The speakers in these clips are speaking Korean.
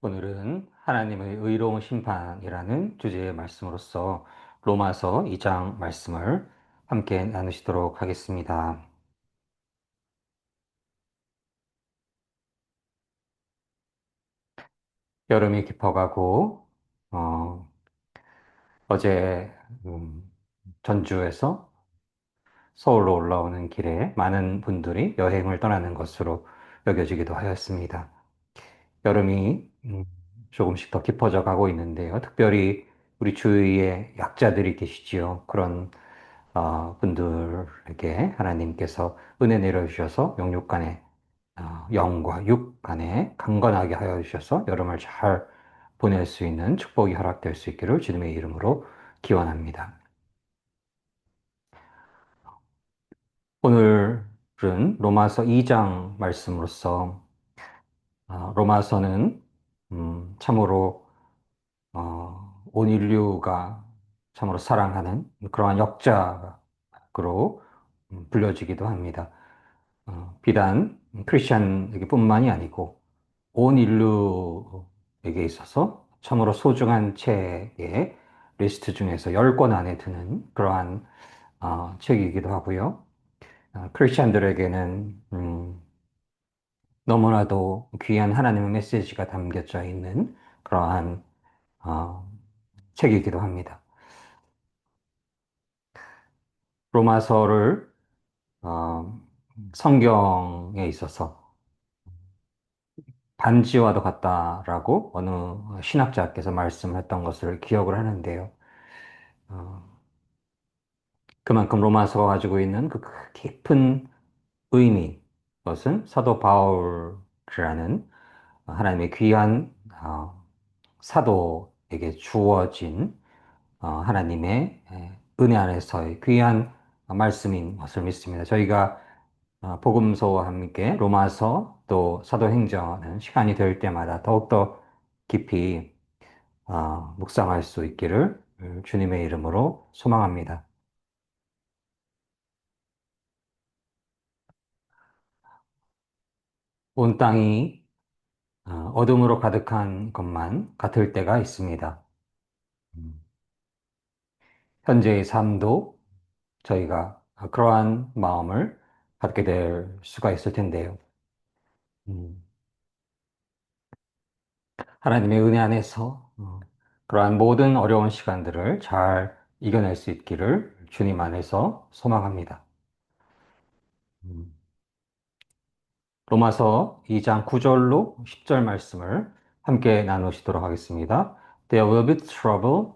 오늘은 하나님의 의로운 심판이라는 주제의 말씀으로서 로마서 2장 말씀을 함께 나누시도록 하겠습니다. 여름이 깊어가고, 어, 어제, 전주에서 서울로 올라오는 길에 많은 분들이 여행을 떠나는 것으로 여겨지기도 하였습니다. 여름이 조금씩 더 깊어져 가고 있는데요. 특별히 우리 주위에 약자들이 계시지요. 그런 분들에게 하나님께서 은혜 내려주셔서 영육 간에 영과 육 간에 강건하게 하여 주셔서 여름을 잘 보낼 수 있는 축복이 허락될 수 있기를 주님의 이름으로 기원합니다. 오늘은 로마서 2장 말씀으로서 로마서는 참으로 온 인류가 참으로 사랑하는 그러한 역작으로 불려지기도 합니다. 비단 크리스천에게뿐만이 아니고 온 인류에게 있어서 참으로 소중한 책의 리스트 중에서 10권 안에 드는 그러한 책이기도 하고요. 크리스천들에게는 너무나도 귀한 하나님의 메시지가 담겨져 있는 그러한 어, 책이기도 합니다. 로마서를 어, 성경에 있어서 반지와도 같다라고 어느 신학자께서 말씀했던 것을 기억을 하는데요. 어, 그만큼 로마서가 가지고 있는 그 깊은 의미, 그것은 사도 바울이라는 하나님의 귀한 사도에게 주어진 하나님의 은혜 안에서의 귀한 말씀인 것을 믿습니다. 저희가 복음서와 함께 로마서 또 사도행전은 시간이 될 때마다 더욱더 깊이 묵상할 수 있기를 주님의 이름으로 소망합니다. 온 땅이 어둠으로 가득한 것만 같을 때가 있습니다. 음, 현재의 삶도 저희가 그러한 마음을 갖게 될 수가 있을 텐데요. 음, 하나님의 은혜 안에서 그러한 모든 어려운 시간들을 잘 이겨낼 수 있기를 주님 안에서 소망합니다. 음, 로마서 2장 9절로 10절 말씀을 함께 나누시도록 하겠습니다. There will be trouble.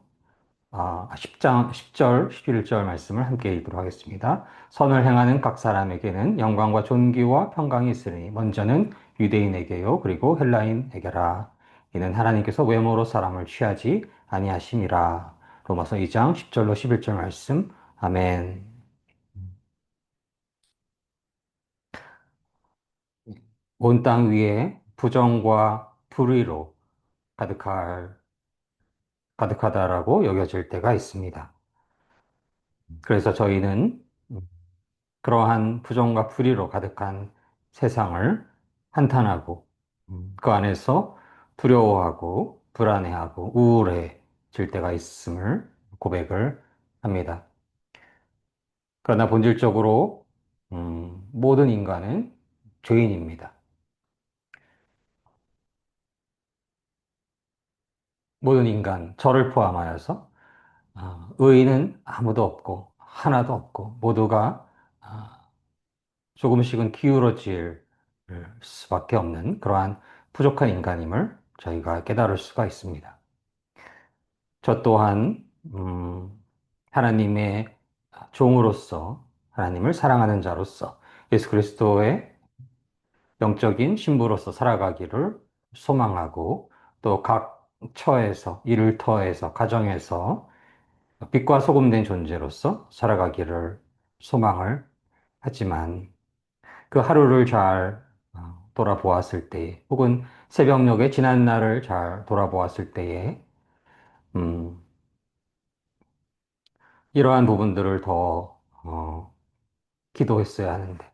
10장, 10절, 11절 말씀을 함께 읽도록 하겠습니다. 선을 행하는 각 사람에게는 영광과 존귀와 평강이 있으니 먼저는 유대인에게요 그리고 헬라인에게라. 이는 하나님께서 외모로 사람을 취하지 아니하심이라. 로마서 2장 10절로 11절 말씀. 아멘. 온 땅 위에 부정과 불의로 가득하다라고 여겨질 때가 있습니다. 그래서 저희는 그러한 부정과 불의로 가득한 세상을 한탄하고 그 안에서 두려워하고 불안해하고 우울해질 때가 있음을 고백을 합니다. 그러나 본질적으로 모든 인간은 죄인입니다. 모든 인간, 저를 포함하여서 의인은 아무도 없고 하나도 없고 모두가 아, 조금씩은 기울어질 수밖에 없는 그러한 부족한 인간임을 저희가 깨달을 수가 있습니다. 저 또한 하나님의 종으로서 하나님을 사랑하는 자로서 예수 그리스도의 영적인 신부로서 살아가기를 소망하고 또 각 처에서 일터에서 가정에서 빛과 소금 된 존재로서 살아가기를 소망을 하지만 그 하루를 잘 돌아보았을 때, 혹은 새벽녘에 지난 날을 잘 돌아보았을 때에, 음, 이러한 부분들을 더, 기도했어야 하는데,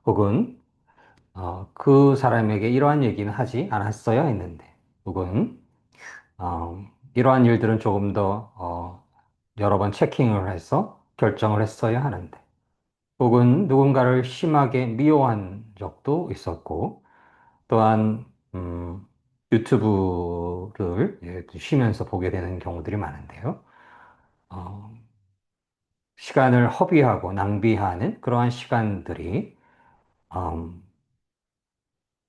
혹은, 그 사람에게 이러한 얘기는 하지 않았어야 했는데, 혹은 이러한 일들은 조금 더 여러 번 체킹을 해서 결정을 했어야 하는데, 혹은 누군가를 심하게 미워한 적도 있었고, 또한 유튜브를 쉬면서 보게 되는 경우들이 많은데요. 어, 시간을 허비하고 낭비하는 그러한 시간들이 음,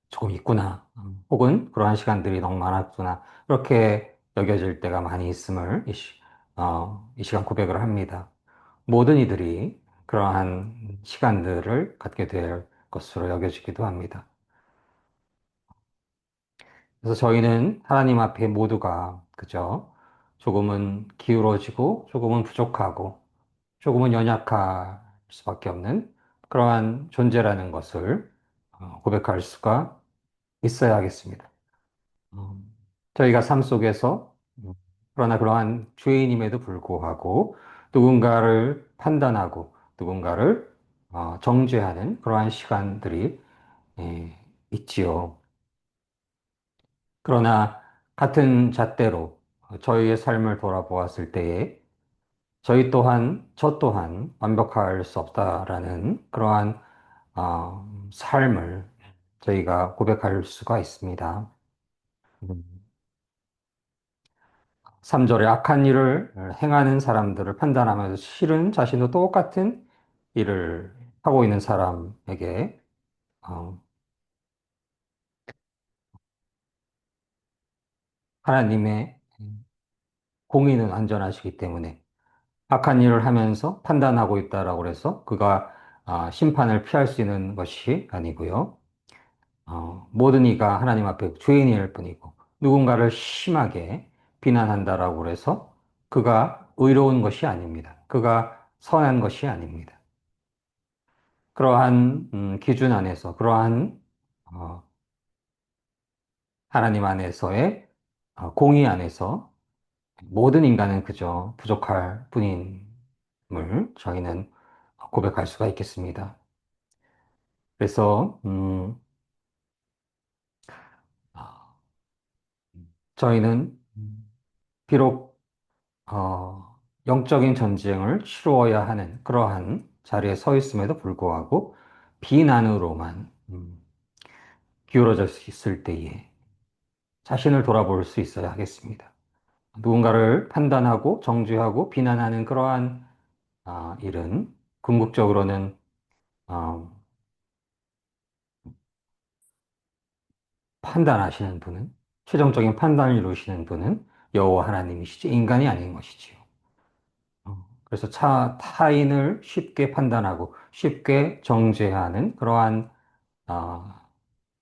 조금 있구나. 혹은 그러한 시간들이 너무 많았구나. 그렇게 여겨질 때가 많이 있음을 이 시간 고백을 합니다. 모든 이들이 그러한 시간들을 갖게 될 것으로 여겨지기도 합니다. 그래서 저희는 하나님 앞에 모두가 그저 조금은 기울어지고 조금은 부족하고 조금은 연약할 수밖에 없는 그러한 존재라는 것을 고백할 수가 있어야 하겠습니다. 음, 저희가 삶 속에서 그러나 그러한 죄인임에도 불구하고 누군가를 판단하고 누군가를 정죄하는 그러한 시간들이 예, 있지요. 그러나 같은 잣대로 저희의 삶을 돌아보았을 때에 저 또한 완벽할 수 없다라는 그러한 삶을 저희가 고백할 수가 있습니다. 음. 3절에 악한 일을 행하는 사람들을 판단하면서 실은 자신도 똑같은 일을 하고 있는 사람에게 어, 하나님의 공의는 안전하시기 때문에 악한 일을 하면서 판단하고 있다라고 해서 그가 심판을 피할 수 있는 것이 아니고요. 모든 이가 하나님 앞에 죄인일 뿐이고 누군가를 심하게 비난한다라고 해서 그가 의로운 것이 아닙니다. 그가 선한 것이 아닙니다. 그러한 기준 안에서 그러한 어, 하나님 안에서의 공의 안에서 모든 인간은 그저 부족할 뿐임을 저희는 고백할 수가 있겠습니다. 그래서 아, 저희는 비록 영적인 전쟁을 치루어야 하는 그러한 자리에 서 있음에도 불구하고 비난으로만 기울어져 있을 때에 자신을 돌아볼 수 있어야 하겠습니다. 누군가를 판단하고 정죄하고 비난하는 그러한 일은 궁극적으로는 어, 판단하시는 분은 최종적인 판단을 이루시는 분은 여호와 하나님이시지 인간이 아닌 것이지요. 그래서 타인을 쉽게 판단하고 쉽게 정죄하는 그러한 어,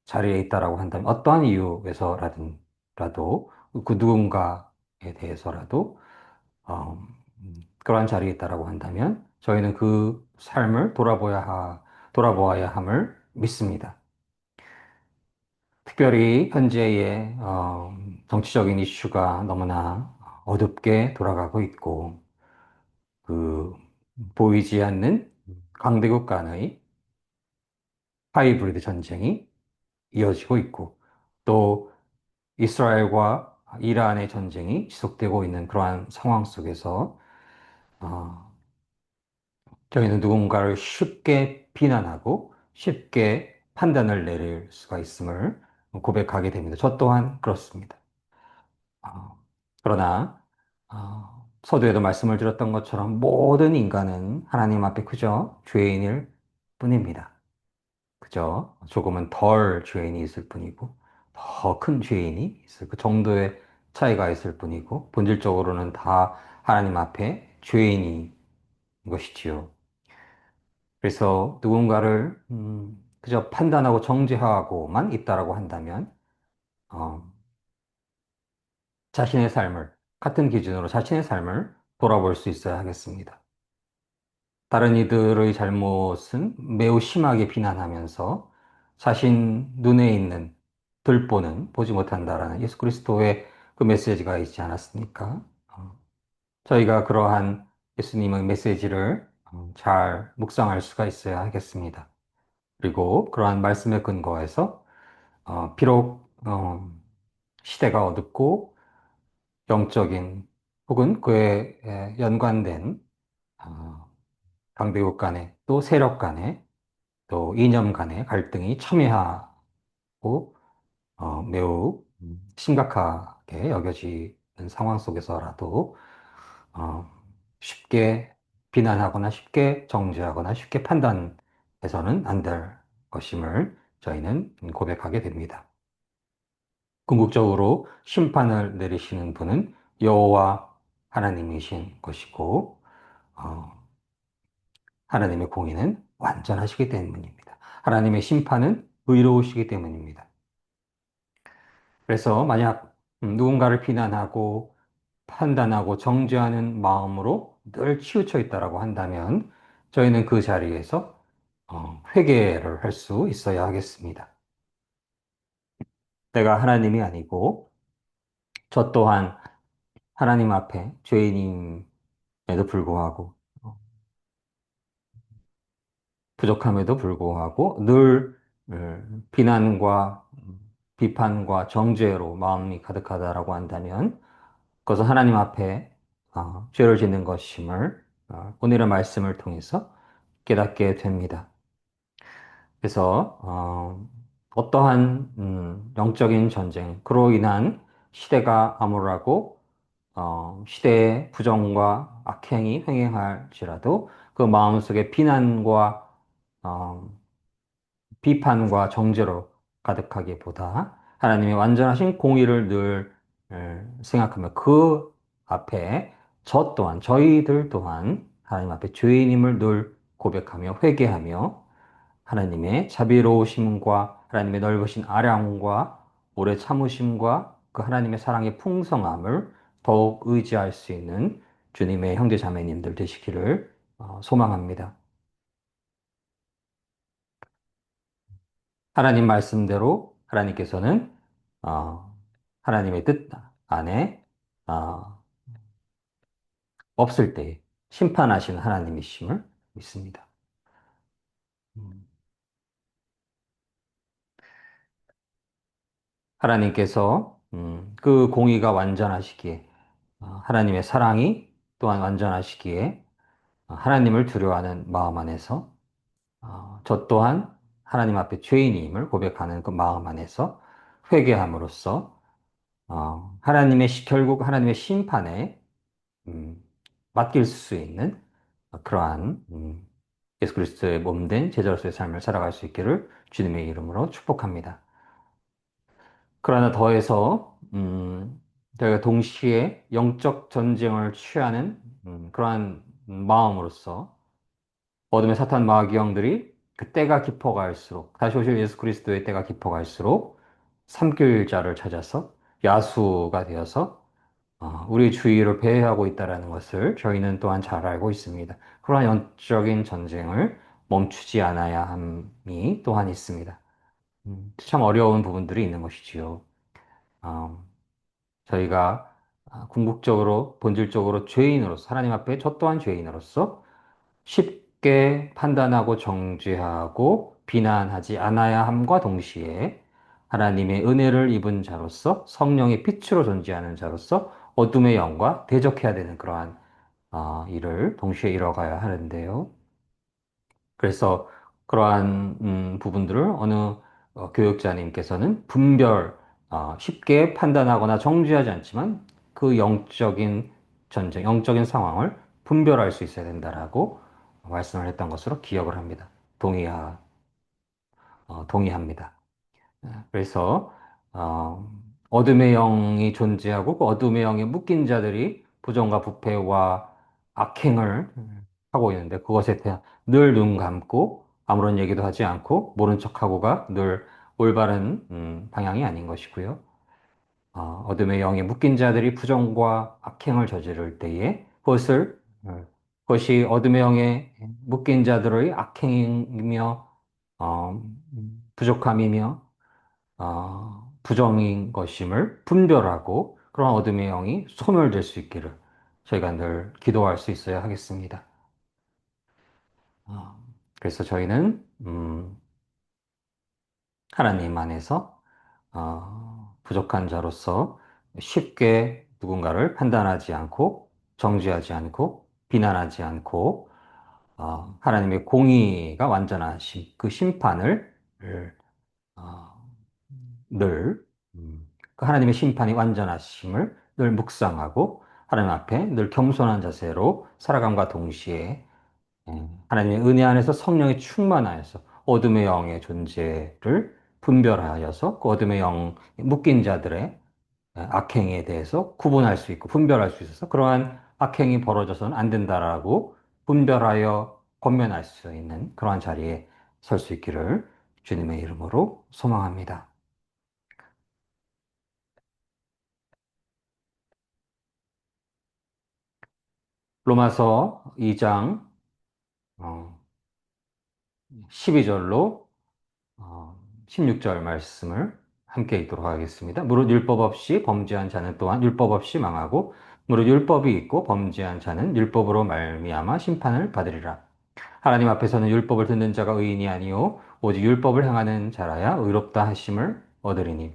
자리에 있다라고 한다면 어떠한 이유에서라도 그 누군가에 대해서라도 그러한 자리에 있다라고 한다면 저희는 그 삶을 돌아보아야 함을 믿습니다. 특별히 현재의 정치적인 이슈가 너무나 어둡게 돌아가고 있고 그 보이지 않는 강대국 간의 하이브리드 전쟁이 이어지고 있고 또 이스라엘과 이란의 전쟁이 지속되고 있는 그러한 상황 속에서 어, 저희는 누군가를 쉽게 비난하고 쉽게 판단을 내릴 수가 있음을 고백하게 됩니다. 저 또한 그렇습니다. 그러나 서두에도 말씀을 드렸던 것처럼 모든 인간은 하나님 앞에 그저 죄인일 뿐입니다. 그저 조금은 덜 죄인이 있을 뿐이고 더 큰 죄인이 있을 그 정도의 차이가 있을 뿐이고 본질적으로는 다 하나님 앞에 죄인인 것이지요. 그래서 누군가를 그저 판단하고 정죄하고만 있다라고 한다면 어, 자신의 삶을 같은 기준으로 자신의 삶을 돌아볼 수 있어야 하겠습니다. 다른 이들의 잘못은 매우 심하게 비난하면서 자신 눈에 있는 들보는 보지 못한다라는 예수 그리스도의 그 메시지가 있지 않았습니까? 저희가 그러한 예수님의 메시지를 잘 묵상할 수가 있어야 하겠습니다. 그리고 그러한 말씀에 근거해서 비록 시대가 어둡고 영적인 혹은 그에 연관된 어, 강대국 간의 또 세력 간의 또 이념 간의 갈등이 첨예하고 매우 심각하게 여겨지는 상황 속에서라도 어, 쉽게 비난하거나 쉽게 정죄하거나 쉽게 판단해서는 안 될 것임을 저희는 고백하게 됩니다. 궁극적으로 심판을 내리시는 분은 여호와 하나님이신 것이고 어, 하나님의 공의는 완전하시기 때문입니다. 하나님의 심판은 의로우시기 때문입니다. 그래서 만약 누군가를 비난하고 판단하고 정죄하는 마음으로 늘 치우쳐 있다라고 한다면 저희는 그 자리에서 회개를 할 수 있어야 하겠습니다. 내가 하나님이 아니고 저 또한 하나님 앞에 죄인임에도 불구하고 부족함에도 불구하고 늘 비난과 비판과 정죄로 마음이 가득하다라고 한다면 그것은 하나님 앞에 죄를 짓는 것임을 오늘의 말씀을 통해서 깨닫게 됩니다. 그래서 어떠한 영적인 전쟁, 그로 인한 시대가 암울하고 시대의 부정과 악행이 횡행할지라도 그 마음속에 비난과 어, 비판과 정죄로 가득하기보다 하나님의 완전하신 공의를 늘 생각하며 그 앞에 저희들 또한 하나님 앞에 죄인임을 늘 고백하며 회개하며 하나님의 자비로우심과 하나님의 넓으신 아량과 오래 참으심과 그 하나님의 사랑의 풍성함을 더욱 의지할 수 있는 주님의 형제 자매님들 되시기를 소망합니다. 하나님 말씀대로 하나님께서는 어, 하나님의 뜻 안에 어, 없을 때 심판하시는 하나님이심을 믿습니다. 음, 하나님께서 그 공의가 완전하시기에 하나님의 사랑이 또한 완전하시기에 하나님을 두려워하는 마음 안에서 저 또한 하나님 앞에 죄인임을 고백하는 그 마음 안에서 회개함으로써 결국 하나님의 심판에 음, 맡길 수 있는 그러한 예수 그리스도의 몸된 제자로서의 삶을 살아갈 수 있기를 주님의 이름으로 축복합니다. 그러나 더해서 저희가 동시에 영적 전쟁을 취하는 그러한 마음으로서 어둠의 사탄 마귀 영들이 그 때가 깊어갈수록 다시 오실 예수 그리스도의 때가 깊어갈수록 삼킬 자를 찾아서 야수가 되어서 우리 주위를 배회하고 있다는 것을 저희는 또한 잘 알고 있습니다. 그러한 영적인 전쟁을 멈추지 않아야 함이 또한 있습니다. 참 어려운 부분들이 있는 것이지요. 어, 저희가 궁극적으로, 본질적으로 죄인으로서, 하나님 앞에 저 또한 죄인으로서 쉽게 판단하고 정죄하고 비난하지 않아야 함과 동시에 하나님의 은혜를 입은 자로서 성령의 빛으로 존재하는 자로서 어둠의 영과 대적해야 되는 그러한 일을 동시에 이뤄가야 하는데요. 그래서 그러한 부분들을 어느 교육자님께서는 쉽게 판단하거나 정죄하지 않지만 그 영적인 전쟁, 영적인 상황을 분별할 수 있어야 된다라고 말씀을 했던 것으로 기억을 합니다. 동의합니다. 그래서 어, 어둠의 영이 존재하고 그 어둠의 영에 묶인 자들이 부정과 부패와 악행을 하고 있는데 그것에 대한 늘 눈 감고 아무런 얘기도 하지 않고 모른 척하고가 늘 올바른 방향이 아닌 것이고요. 어둠의 영에 묶인 자들이 부정과 악행을 저지를 때에 그것이 어둠의 영에 묶인 자들의 악행이며 부족함이며 부정인 것임을 분별하고 그런 어둠의 영이 소멸될 수 있기를 저희가 늘 기도할 수 있어야 하겠습니다. 어, 그래서 저희는 하나님 안에서 부족한 자로서 쉽게 누군가를 판단하지 않고 정죄하지 않고 비난하지 않고 하나님의 공의가 완전하신 그 심판을 어, 늘 그 하나님의 심판이 완전하심을 늘 묵상하고 하나님 앞에 늘 겸손한 자세로 살아감과 동시에 하나님의 은혜 안에서 성령의 충만하여서 어둠의 영의 존재를 분별하여서 그 어둠의 영 묶인 자들의 악행에 대해서 구분할 수 있고 분별할 수 있어서 그러한 악행이 벌어져서는 안 된다라고 분별하여 권면할 수 있는 그러한 자리에 설 수 있기를 주님의 이름으로 소망합니다. 로마서 2장 12절로 16절 말씀을 함께 읽도록 하겠습니다. 무릇 율법 없이 범죄한 자는 또한 율법 없이 망하고 무릇 율법이 있고 범죄한 자는 율법으로 말미암아 심판을 받으리라. 하나님 앞에서는 율법을 듣는 자가 의인이 아니요 오직 율법을 행하는 자라야 의롭다 하심을 얻으리니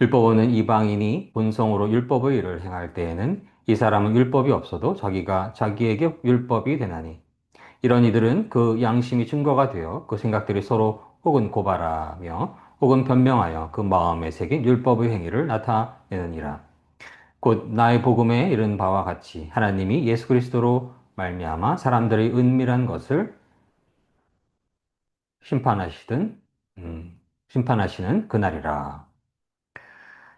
율법은 이방인이 본성으로 율법의 일을 행할 때에는 이 사람은 율법이 없어도 자기가 자기에게 율법이 되나니 이런 이들은 그 양심이 증거가 되어 그 생각들이 서로 혹은 고발하며 혹은 변명하여 그 마음에 새긴 율법의 행위를 나타내느니라. 곧 나의 복음에 이른 바와 같이 하나님이 예수 그리스도로 말미암아 사람들의 은밀한 것을 심판하시든 심판하시는 그날이라.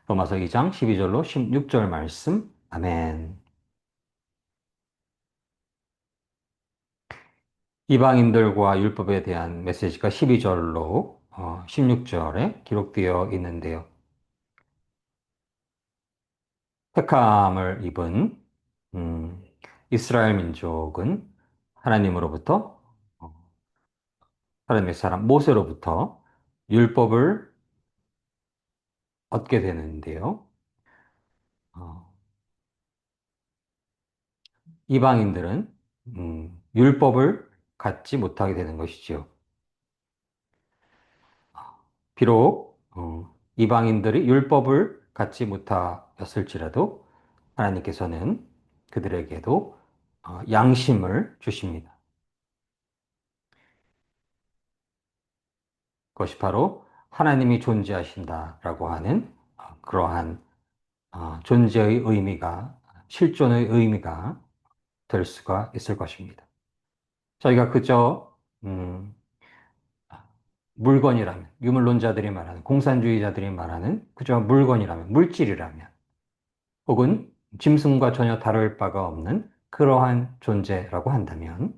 로마서 2장 12절로 16절 말씀. 아멘. 이방인들과 율법에 대한 메시지가 12절로 16절에 기록되어 있는데요. 택함을 입은 음, 이스라엘 민족은 하나님으로부터 어, 하나님의 사람 모세로부터 율법을 얻게 되는데요. 어, 이방인들은 율법을 갖지 못하게 되는 것이지요. 비록 이방인들이 율법을 갖지 못하였을지라도 하나님께서는 그들에게도 양심을 주십니다. 그것이 바로 하나님이 존재하신다라고 하는 그러한 존재의 의미가, 실존의 의미가 될 수가 있을 것입니다. 저희가 그저 물건이라면, 유물론자들이 말하는, 공산주의자들이 말하는 그저 물건이라면, 물질이라면, 혹은 짐승과 전혀 다를 바가 없는 그러한 존재라고 한다면,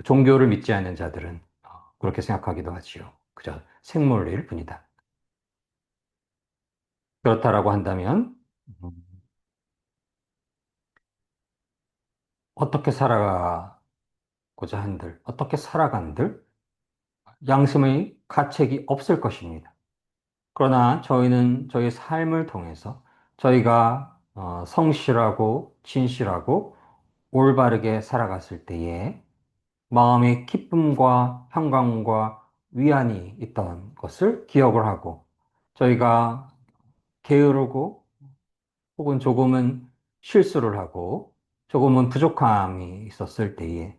종교를 믿지 않는 자들은 그렇게 생각하기도 하지요. 그저 생물일 뿐이다. 그렇다라고 한다면, 음, 어떻게 살아가고자 한들, 어떻게 살아간들, 양심의 가책이 없을 것입니다. 그러나 저희는 저희 삶을 통해서 저희가 성실하고 진실하고 올바르게 살아갔을 때에 마음의 기쁨과 평강과 위안이 있던 것을 기억을 하고 저희가 게으르고 혹은 조금은 실수를 하고 조금은 부족함이 있었을 때에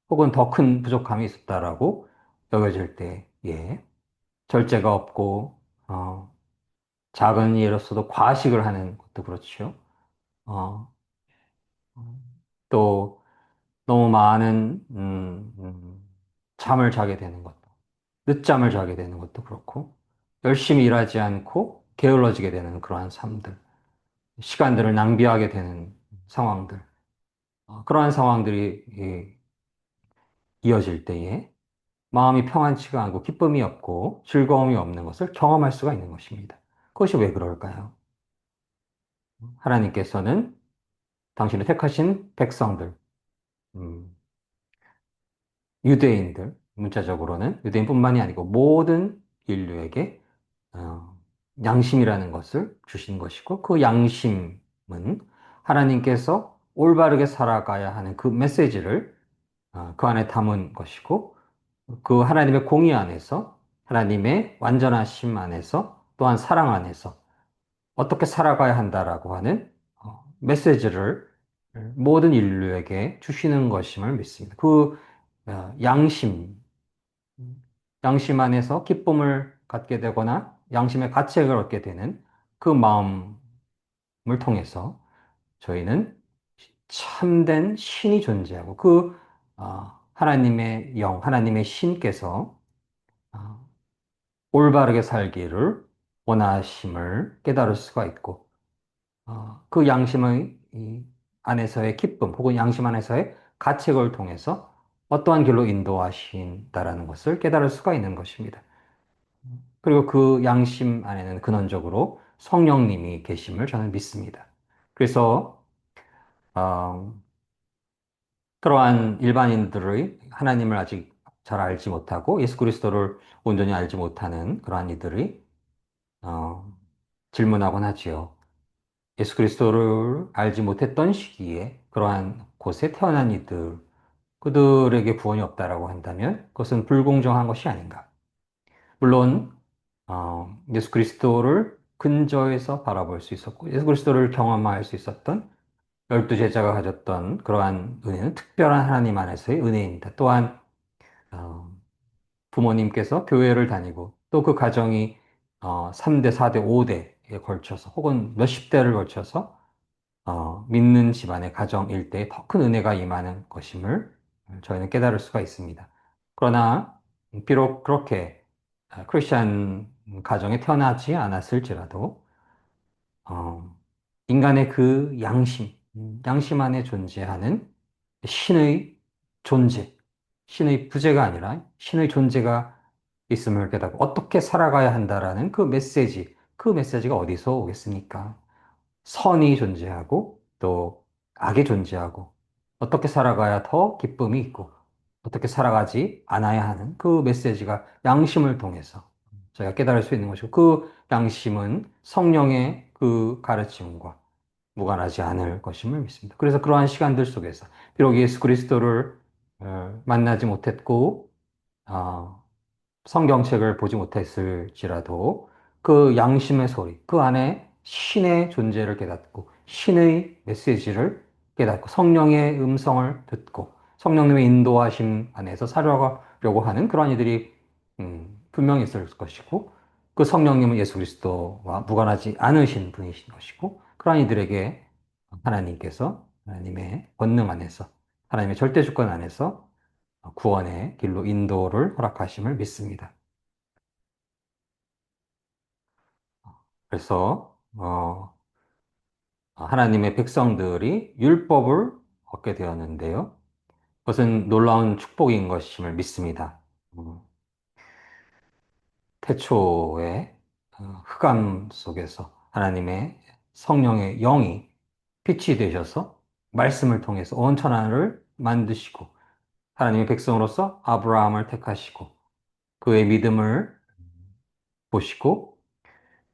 혹은 더 큰 부족함이 있었다라고 여겨질 때에 절제가 없고 작은 예로서도 과식을 하는 것도 그렇죠. 어, 또 너무 많은 잠을 자게 되는 것도 늦잠을 자게 되는 것도 그렇고 열심히 일하지 않고 게을러지게 되는 그러한 삶들, 시간들을 낭비하게 되는 상황들, 그러한 상황들이 이어질 때에 마음이 평안치가 않고 기쁨이 없고 즐거움이 없는 것을 경험할 수가 있는 것입니다. 그것이 왜 그럴까요? 하나님께서는 당신의 택하신 백성들, 음, 유대인들, 문자적으로는 유대인뿐만이 아니고 모든 인류에게 어, 양심이라는 것을 주신 것이고 그 양심은 하나님께서 올바르게 살아가야 하는 그 메시지를 그 안에 담은 것이고 그 하나님의 공의 안에서 하나님의 완전하심 안에서 또한 사랑 안에서 어떻게 살아가야 한다라고 하는 메시지를 모든 인류에게 주시는 것임을 믿습니다. 그 양심, 양심 안에서 기쁨을 갖게 되거나 양심의 가책을 얻게 되는 그 마음을 통해서 저희는 참된 신이 존재하고 하나님의 영, 하나님의 신께서 어, 올바르게 살기를 원하심을 깨달을 수가 있고 그 양심의 이 안에서의 기쁨 혹은 양심 안에서의 가책을 통해서 어떠한 길로 인도하신다라는 것을 깨달을 수가 있는 것입니다. 그리고 그 양심 안에는 근원적으로 성령님이 계심을 저는 믿습니다. 그래서 어, 그러한 일반인들의 하나님을 아직 잘 알지 못하고 예수 그리스도를 온전히 알지 못하는 그러한 이들이 어, 질문하곤 하지요. 예수 그리스도를 알지 못했던 시기에 그러한 곳에 태어난 이들, 그들에게 구원이 없다라고 한다면 그것은 불공정한 것이 아닌가. 물론 예수 그리스도를 근저에서 바라볼 수 있었고 예수 그리스도를 경험할 수 있었던 열두 제자가 가졌던 그러한 은혜는 특별한 하나님 안에서의 은혜입니다. 또한 어, 부모님께서 교회를 다니고 또 그 가정이 3대, 4대, 5대에 걸쳐서 혹은 몇십 대를 걸쳐서 믿는 집안의 가정 일대에 더 큰 은혜가 임하는 것임을 저희는 깨달을 수가 있습니다. 그러나 비록 그렇게 크리스천 가정에 태어나지 않았을지라도 어, 인간의 그 양심 안에 존재하는 신의 존재, 신의 부재가 아니라 신의 존재가 있음을 깨닫고 어떻게 살아가야 한다라는 그 메시지가 어디서 오겠습니까? 선이 존재하고 또 악이 존재하고 어떻게 살아가야 더 기쁨이 있고 어떻게 살아가지 않아야 하는 그 메시지가 양심을 통해서 저희가 깨달을 수 있는 것이고 그 양심은 성령의 그 가르침과 무관하지 않을 것임을 믿습니다. 그래서 그러한 시간들 속에서 비록 예수 그리스도를 만나지 못했고 어, 성경책을 보지 못했을지라도 그 양심의 소리, 그 안에 신의 존재를 깨닫고 신의 메시지를 깨닫고 성령의 음성을 듣고 성령님의 인도하심 안에서 살아가려고 하는 그런 이들이 분명히 있을 것이고 그 성령님은 예수 그리스도와 무관하지 않으신 분이신 것이고 그런 이들에게 하나님께서 하나님의 권능 안에서 하나님의 절대 주권 안에서 구원의 길로 인도를 허락하심을 믿습니다. 그래서 하나님의 백성들이 율법을 얻게 되었는데요. 그것은 놀라운 축복인 것임을 믿습니다. 음, 태초에 흑암 속에서 하나님의 성령의 영이 빛이 되셔서 말씀을 통해서 온 천하를 만드시고 하나님의 백성으로서 아브라함을 택하시고 그의 믿음을 보시고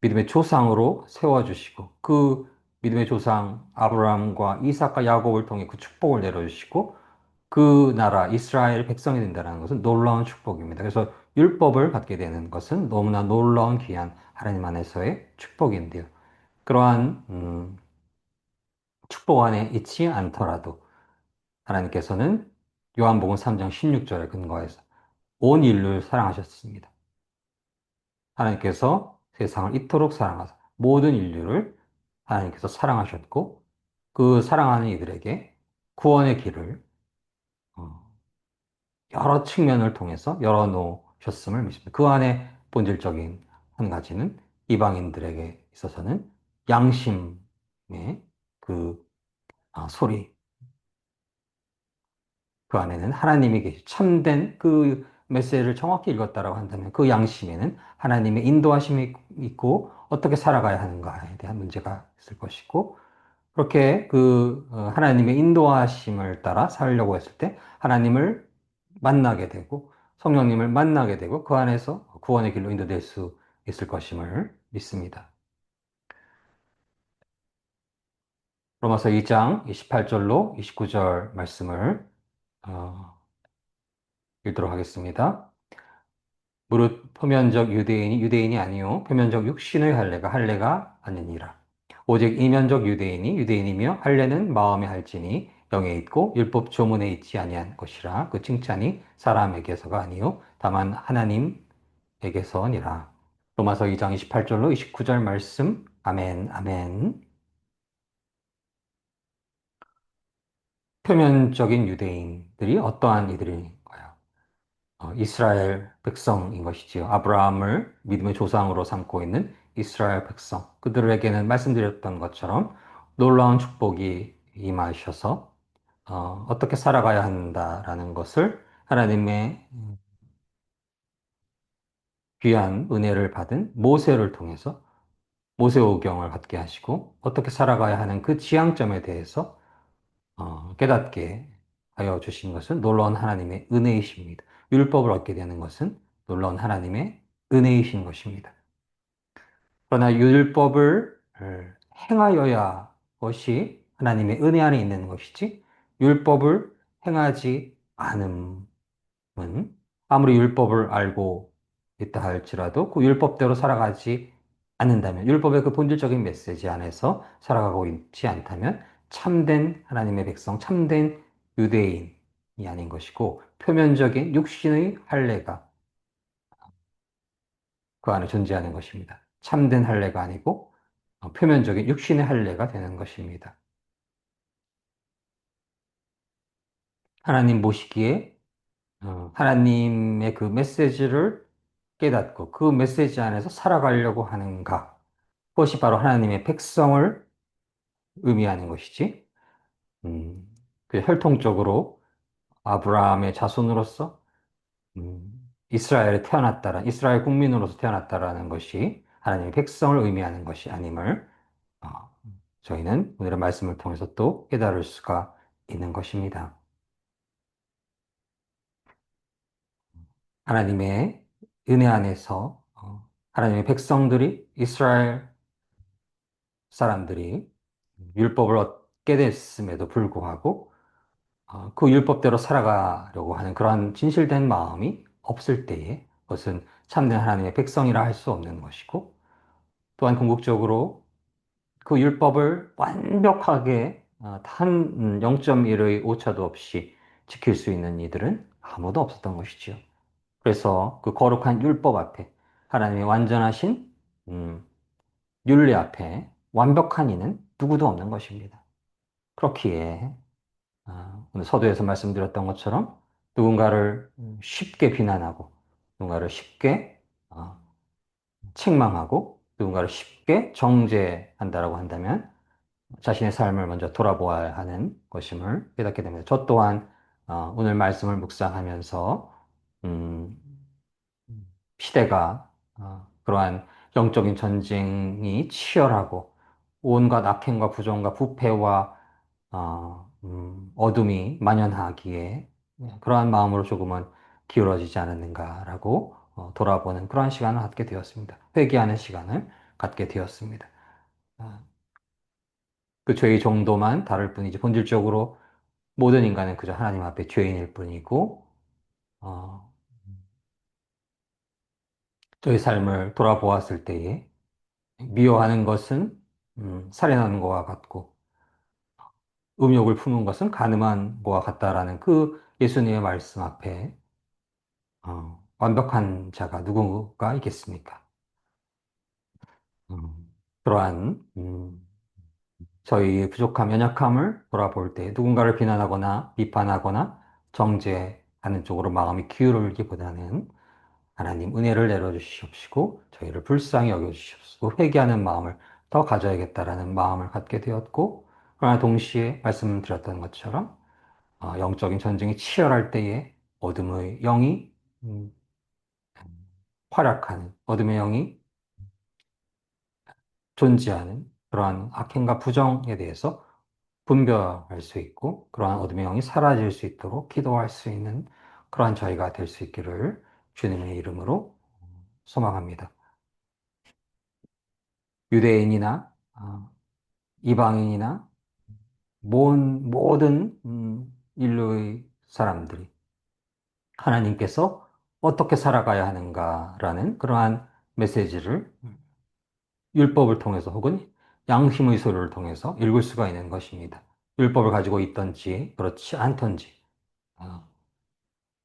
믿음의 조상으로 세워주시고 그 믿음의 조상 아브라함과 이삭과 야곱을 통해 그 축복을 내려주시고 그 나라 이스라엘 백성이 된다는 것은 놀라운 축복입니다. 그래서 율법을 받게 되는 것은 너무나 놀라운 귀한 하나님 안에서의 축복인데요. 그러한 축복 안에 있지 않더라도 하나님께서는 요한복음 3장 16절에 근거해서 온 인류를 사랑하셨습니다. 하나님께서 세상을 이토록 사랑하사 모든 인류를 하나님께서 사랑하셨고 그 사랑하는 이들에게 구원의 길을 어, 여러 측면을 통해서 열어놓으셨음을 믿습니다. 그 안에 본질적인 한 가지는 이방인들에게 있어서는 양심의 그 소리, 그 안에는 하나님이 참된 그 메시지를 정확히 읽었다라고 한다면 그 양심에는 하나님의 인도하심이 있고 어떻게 살아가야 하는가에 대한 문제가 있을 것이고 그렇게 하나님의 인도하심을 따라 살려고 했을 때 하나님을 만나게 되고 성령님을 만나게 되고 그 안에서 구원의 길로 인도될 수 있을 것임을 믿습니다. 로마서 2장 28절로 29절 말씀을 어, 읽도록 하겠습니다. 무릇 표면적 유대인이 유대인이 아니요 표면적 육신의 할례가 아니니라. 오직 이면적 유대인이 유대인이며 할례는 마음에 할지니 영에 있고 율법 조문에 있지 아니한 것이라. 그 칭찬이 사람에게서가 아니요 다만 하나님에게서니라. 로마서 2장 28절로 29절 말씀. 아멘, 아멘. 표면적인 유대인들이 어떠한 이들인가요? 이스라엘 백성인 것이지요. 아브라함을 믿음의 조상으로 삼고 있는 이스라엘 백성. 그들에게는 말씀드렸던 것처럼 놀라운 축복이 임하셔서 어떻게 살아가야 한다라는 것을 하나님의 귀한 은혜를 받은 모세를 통해서 모세오경을 받게 하시고 어떻게 살아가야 하는 그 지향점에 대해서 깨닫게 하여 주신 것은 놀라운 하나님의 은혜이십니다. 율법을 얻게 되는 것은 놀라운 하나님의 은혜이신 것입니다. 그러나 율법을 행하여야 것이 하나님의 은혜 안에 있는 것이지 율법을 행하지 않음은 아무리 율법을 알고 있다 할지라도 그 율법대로 살아가지 않는다면 율법의 그 본질적인 메시지 안에서 살아가고 있지 않다면 참된 하나님의 백성, 참된 유대인이 아닌 것이고 표면적인 육신의 할례가 그 안에 존재하는 것입니다. 참된 할례가 아니고 표면적인 육신의 할례가 되는 것입니다. 하나님 보시기에 하나님의 그 메시지를 깨닫고 그 메시지 안에서 살아가려고 하는가? 그것이 바로 하나님의 백성을 의미하는 것이지. 음, 그 혈통적으로 아브라함의 자손으로서 이스라엘에 태어났다는 이스라엘 국민으로서 태어났다라는 것이 하나님의 백성을 의미하는 것이 아님을 어, 저희는 오늘의 말씀을 통해서 또 깨달을 수가 있는 것입니다. 하나님의 은혜 안에서 하나님의 백성들이 이스라엘 사람들이 율법을 얻게 됐음에도 불구하고 그 율법대로 살아가려고 하는 그러한 진실된 마음이 없을 때에 그것은 참된 하나님의 백성이라 할 수 없는 것이고 또한 궁극적으로 그 율법을 완벽하게 단 0.1의 오차도 없이 지킬 수 있는 이들은 아무도 없었던 것이지요. 그래서 그 거룩한 율법 앞에 하나님의 완전하신 음, 윤리 앞에 완벽한 이는 누구도 없는 것입니다. 그렇기에 오늘 서두에서 말씀드렸던 것처럼 누군가를 쉽게 비난하고 누군가를 쉽게 어, 책망하고 누군가를 쉽게 정죄한다라고 한다면 자신의 삶을 먼저 돌아보아야 하는 것임을 깨닫게 됩니다. 저 또한 오늘 말씀을 묵상하면서 음, 시대가 그러한 영적인 전쟁이 치열하고 온갖 악행과 부정과 부패와 어둠이 만연하기에 그러한 마음으로 조금은 기울어지지 않았는가라고 돌아보는 그러한 시간을 갖게 되었습니다. 회개하는 시간을 갖게 되었습니다. 아, 그 죄의 정도만 다를 뿐이지 본질적으로 모든 인간은 그저 하나님 앞에 죄인일 뿐이고 어, 저희 삶을 돌아보았을 때에 미워하는 것은 살인하는 것과 같고 음욕을 품은 것은 간음한 것과 같다라는 그 예수님의 말씀 앞에 완벽한 자가 누구가 있겠습니까? 그러한 저희의 부족함, 연약함을 돌아볼 때 누군가를 비난하거나 비판하거나 정죄하는 쪽으로 마음이 기울기보다는 하나님 은혜를 내려주시옵시고 저희를 불쌍히 여겨주시옵시고 회개하는 마음을 더 가져야겠다라는 마음을 갖게 되었고 그러나 동시에 말씀드렸던 것처럼 영적인 전쟁이 치열할 때에 어둠의 영이 음, 활약하는 어둠의 영이 존재하는 그러한 악행과 부정에 대해서 분별할 수 있고 그러한 어둠의 영이 사라질 수 있도록 기도할 수 있는 그러한 저희가 될 수 있기를 주님의 이름으로 소망합니다. 유대인이나 이방인이나 모든 인류의 사람들이 하나님께서 어떻게 살아가야 하는가라는 그러한 메시지를 율법을 통해서 혹은 양심의 소리를 통해서 읽을 수가 있는 것입니다. 율법을 가지고 있던지 그렇지 않던지 어,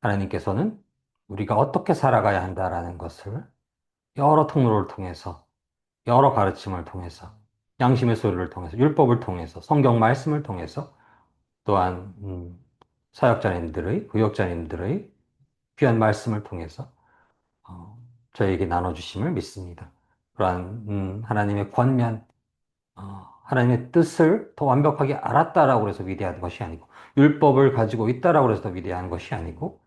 하나님께서는 우리가 어떻게 살아가야 한다라는 것을 여러 통로를 통해서 여러 가르침을 통해서 양심의 소리를 통해서 율법을 통해서 성경 말씀을 통해서 또한 사역자님들의 구역자님들의 귀한 말씀을 통해서 어, 저에게 나눠주심을 믿습니다. 그러한 하나님의 권면, 하나님의 뜻을 더 완벽하게 알았다라고 해서 위대한 것이 아니고 율법을 가지고 있다라고 해서 더 위대한 것이 아니고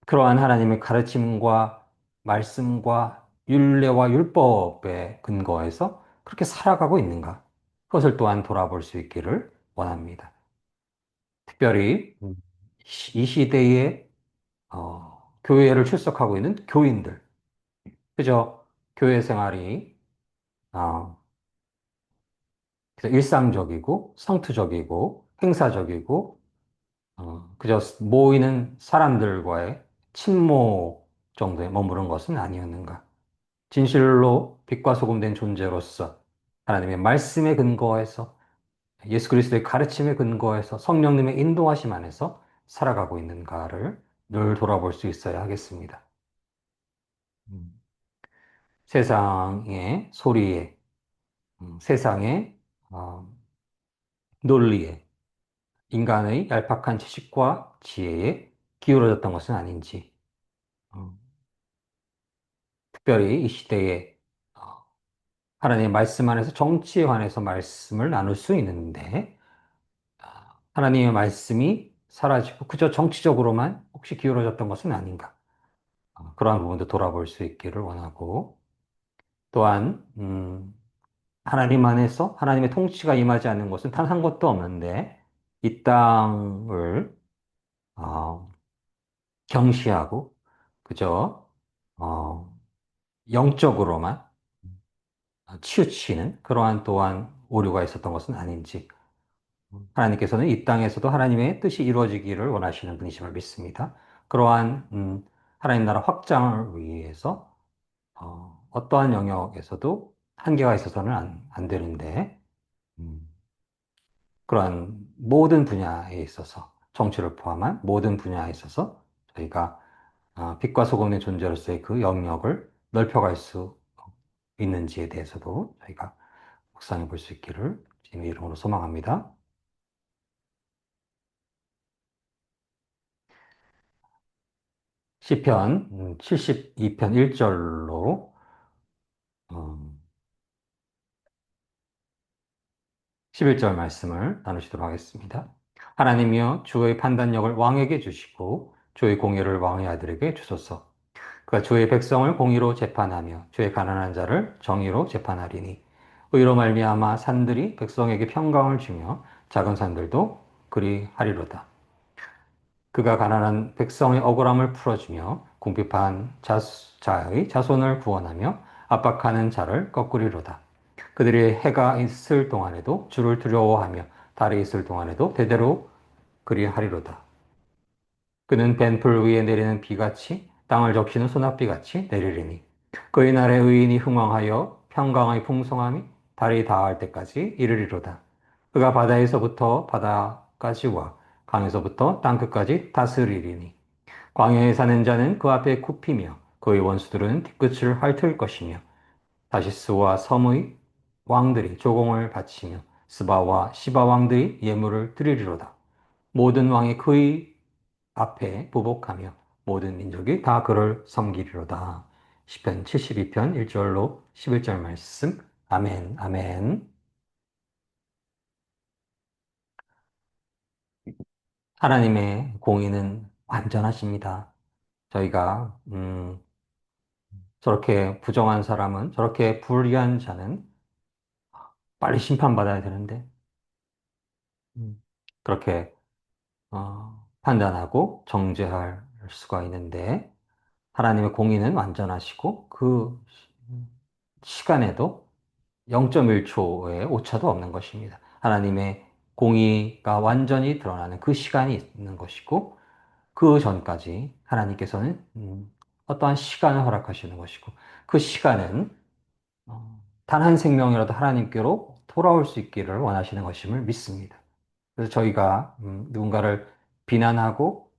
그러한 하나님의 가르침과 말씀과 율례와 율법에 근거해서 그렇게 살아가고 있는가? 그것을 또한 돌아볼 수 있기를 원합니다. 특별히 이 시대에 교회를 출석하고 있는 교인들, 그저 교회 생활이 어, 그저 일상적이고 성투적이고 행사적이고 그저 모이는 사람들과의 친모 정도에 머무른 것은 아니었는가? 진실로 빛과 소금 된 존재로서 하나님의 말씀에 근거해서 예수 그리스도의 가르침에 근거해서 성령님의 인도하심 안에서 살아가고 있는가를 늘 돌아볼 수 있어야 하겠습니다. 음, 세상의 소리에, 세상의 어, 논리에, 인간의 얄팍한 지식과 지혜에 기울어졌던 것은 아닌지, 어, 특별히 이 시대에 어, 하나님의 말씀 안에서 정치에 관해서 말씀을 나눌 수 있는데, 하나님의 말씀이 사라지고 그저 정치적으로만 혹시 기울어졌던 것은 아닌가. 그러한 부분도 돌아볼 수 있기를 원하고, 또한, 하나님 안에서 하나님의 통치가 임하지 않는 것은 단 한 것도 없는데, 이 땅을, 어, 경시하고, 그저, 어, 영적으로만 치우치는 그러한 또한 오류가 있었던 것은 아닌지, 하나님께서는 이 땅에서도 하나님의 뜻이 이루어지기를 원하시는 분이심을 믿습니다. 그러한 하나님 나라 확장을 위해서 어떠한 영역에서도 한계가 있어서는 안 되는데 음, 그러한 모든 분야에 있어서 정치를 포함한 모든 분야에 있어서 저희가 빛과 소금의 존재로서의 그 영역을 넓혀갈 수 있는지에 대해서도 저희가 묵상해 볼 수 있기를 주님의 이름으로 소망합니다. 시편 72편 1절로 11절 말씀을 나누시도록 하겠습니다. 하나님이여 주의 판단력을 왕에게 주시고 주의 공의를 왕의 아들에게 주소서. 그가 주의 백성을 공의로 재판하며 주의 가난한 자를 정의로 재판하리니 의로 말미암아 산들이 백성에게 평강을 주며 작은 산들도 그리하리로다. 그가 가난한 백성의 억울함을 풀어주며 궁핍한 자의 자손을 구원하며 압박하는 자를 꺾으리로다. 그들이 해가 있을 동안에도 주를 두려워하며 달이 있을 동안에도 대대로 그리하리로다. 그는 벤풀 위에 내리는 비같이 땅을 적시는 소낙비같이 내리리니 그의 날에 의인이 흥왕하여 평강의 풍성함이 달이 다할 때까지 이르리로다. 그가 바다에서부터 바다까지와 강에서부터 땅끝까지 다스리리니 광야에 사는 자는 그 앞에 굽히며 그의 원수들은 뒤끝을 핥을 것이며 다시스와 섬의 왕들이 조공을 바치며 스바와 시바 왕들이 예물을 드리리로다. 모든 왕이 그의 앞에 부복하며 모든 민족이 다 그를 섬기리로다. 시편 72편 1절로 11절 말씀. 아멘, 아멘. 하나님의 공의는 완전하십니다. 저희가 저렇게 부정한 사람은 저렇게 불의한 자는 빨리 심판받아야 되는데 그렇게 판단하고 정죄할 수가 있는데 하나님의 공의는 완전하시고 그 시간에도 0.1초의 오차도 없는 것입니다. 하나님의 공의가 완전히 드러나는 그 시간이 있는 것이고 그 전까지 하나님께서는 어떠한 시간을 허락하시는 것이고 그 시간은 단 한 생명이라도 하나님께로 돌아올 수 있기를 원하시는 것임을 믿습니다. 그래서 저희가 누군가를 비난하고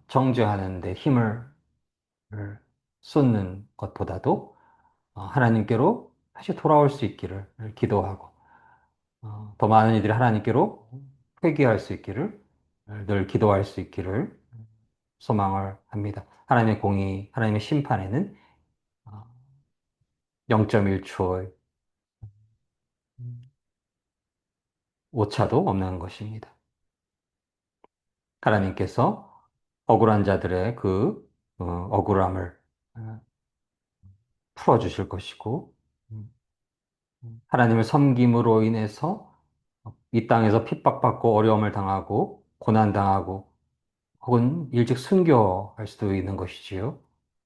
정죄하는 데 힘을 쏟는 것보다도 하나님께로 다시 돌아올 수 있기를 기도하고 더 많은 이들이 하나님께로 회개할 수 있기를 늘 기도할 수 있기를 소망을 합니다. 하나님의 공의, 하나님의 심판에는 0.1초의 오차도 없는 것입니다. 하나님께서 억울한 자들의 그 억울함을 어, 풀어주실 것이고 음, 하나님을 섬김으로 인해서 이 땅에서 핍박받고 어려움을 당하고 고난당하고 혹은 일찍 순교할 수도 있는 것이지요.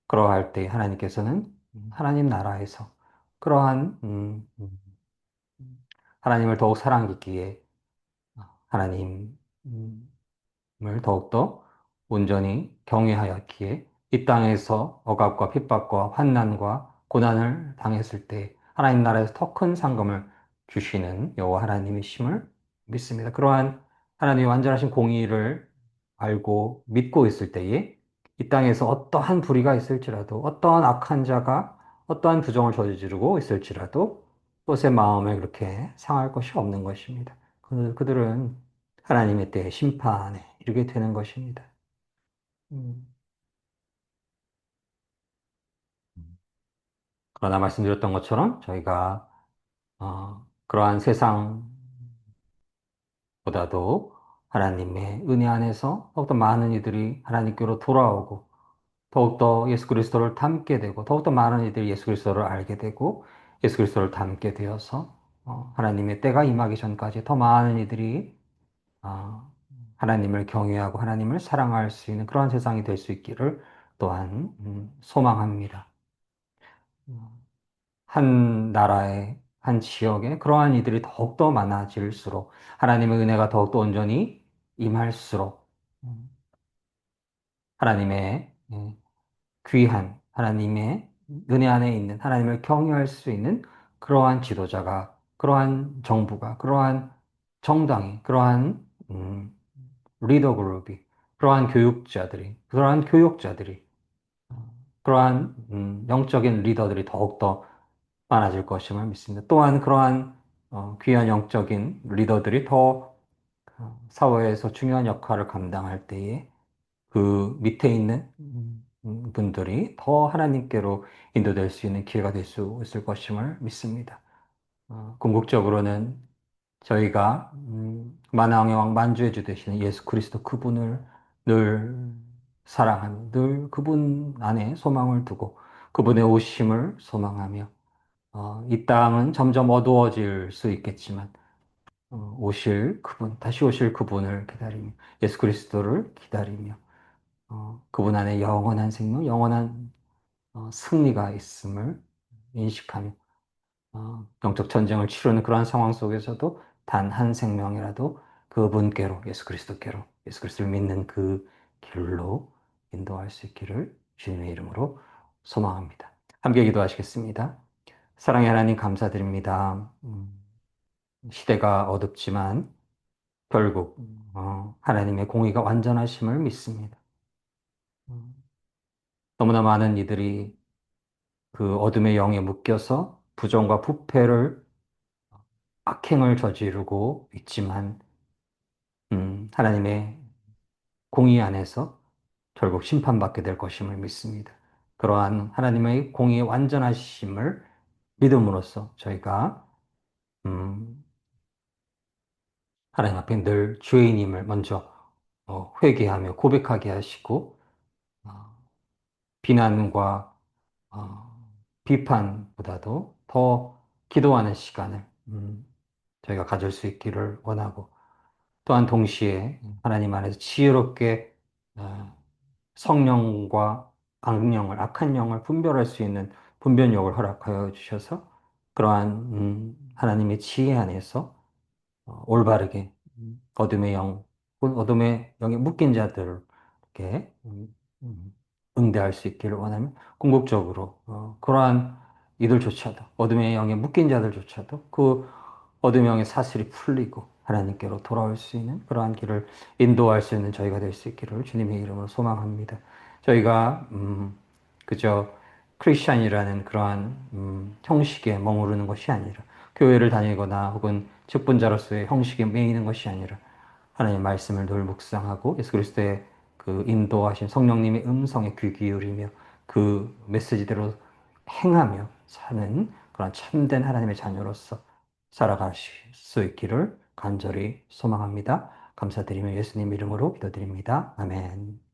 그러할 때 하나님께서는 하나님 나라에서 그러한 하나님을 더욱 사랑 깊기에 하나님 을 더욱더 온전히 경외하였기에 이 땅에서 억압과 핍박과 환난과 고난을 당했을 때 하나님 나라에서 더 큰 상급을 주시는 여호와 하나님이심을 믿습니다. 그러한 하나님의 완전하신 공의를 알고 믿고 있을 때에 이 땅에서 어떠한 불의가 있을지라도 어떠한 악한 자가 어떠한 부정을 저지르고 있을지라도 또세 마음에 그렇게 상할 것이 없는 것입니다. 그들은 하나님의 때의 심판에 이르게 되는 것입니다. 음. 그러나 말씀드렸던 것처럼 저희가 그러한 세상보다도 하나님의 은혜 안에서 더욱더 많은 이들이 하나님께로 돌아오고 더욱더 예수 그리스도를 닮게 되고 더욱더 많은 이들이 예수 그리스도를 알게 되고 예수 그리스도를 닮게 되어서 하나님의 때가 임하기 전까지 더 많은 이들이 어, 하나님을 경외하고 하나님을 사랑할 수 있는 그러한 세상이 될 수 있기를 또한 소망합니다. 한 나라에, 한 지역에 그러한 이들이 더욱더 많아질수록 하나님의 은혜가 더욱더 온전히 임할수록 음, 하나님의 귀한 하나님의 은혜 안에 있는 하나님을 경외할 수 있는 그러한 지도자가 그러한 정부가 그러한 정당이 그러한 리더 그룹이 그러한 교육자들이 그러한 교육자들이 그러한 영적인 리더들이 더욱더 많아질 것임을 믿습니다. 또한 그러한 귀한 영적인 리더들이 더 사회에서 중요한 역할을 감당할 때에 그 밑에 있는 분들이 더 하나님께로 인도될 수 있는 기회가 될 수 있을 것임을 믿습니다. 궁극적으로는 저희가 만왕의 왕 만주의 주 되시는 예수 그리스도 그분을 늘 사랑하며 늘 그분 안에 소망을 두고 그분의 오심을 소망하며 이 땅은 점점 어두워질 수 있겠지만 오실 그분, 다시 오실 그분을 기다리며 예수 그리스도를 기다리며 그분 안에 영원한 생명, 영원한 승리가 있음을 인식하며 영적 전쟁을 치르는 그러한 상황 속에서도 단 한 생명이라도 그분께로, 예수 그리스도께로, 예수 그리스도를 믿는 그 길로 인도할 수 있기를 주님의 이름으로 소망합니다. 함께 기도하시겠습니다. 사랑의 하나님 감사드립니다. 시대가 어둡지만 결국 하나님의 공의가 완전하심을 믿습니다. 음, 너무나 많은 이들이 그 어둠의 영에 묶여서 부정과 부패를 악행을 저지르고 있지만 하나님의 공의 안에서 결국 심판받게 될 것임을 믿습니다. 그러한 하나님의 공의의 완전하심을 믿음으로써 저희가 음, 하나님 앞에 늘 죄인임을 먼저 회개하며 고백하게 하시고 어, 비난과 비판보다도 더 기도하는 시간을 저희가 가질 수 있기를 원하고 또한 동시에 하나님 안에서 지혜롭게 어, 성령과 악령을 악한 영을 분별할 수 있는 분별력을 허락하여 주셔서 그러한 하나님의 지혜 안에서 올바르게 어둠의 영, 어둠의 영에 묶인 자들을 이렇게 응대할 수 있기를 원하며 궁극적으로 그러한 이들조차도 어둠의 영에 묶인 자들조차도 그 어둠의 영의 사슬이 풀리고 하나님께로 돌아올 수 있는 그러한 길을 인도할 수 있는 저희가 될 수 있기를 주님의 이름으로 소망합니다. 저희가 그저 크리스천이라는 그러한 형식에 머무르는 것이 아니라 교회를 다니거나 혹은 직분자로서의 형식에 매이는 것이 아니라 하나님의 말씀을 늘 묵상하고 예수 그리스도의 그 인도하신 성령님의 음성에 귀 기울이며 그 메시지대로 행하며 사는 그런 참된 하나님의 자녀로서 살아가실 수 있기를 간절히 소망합니다. 감사드리며 예수님 이름으로 기도드립니다. 아멘.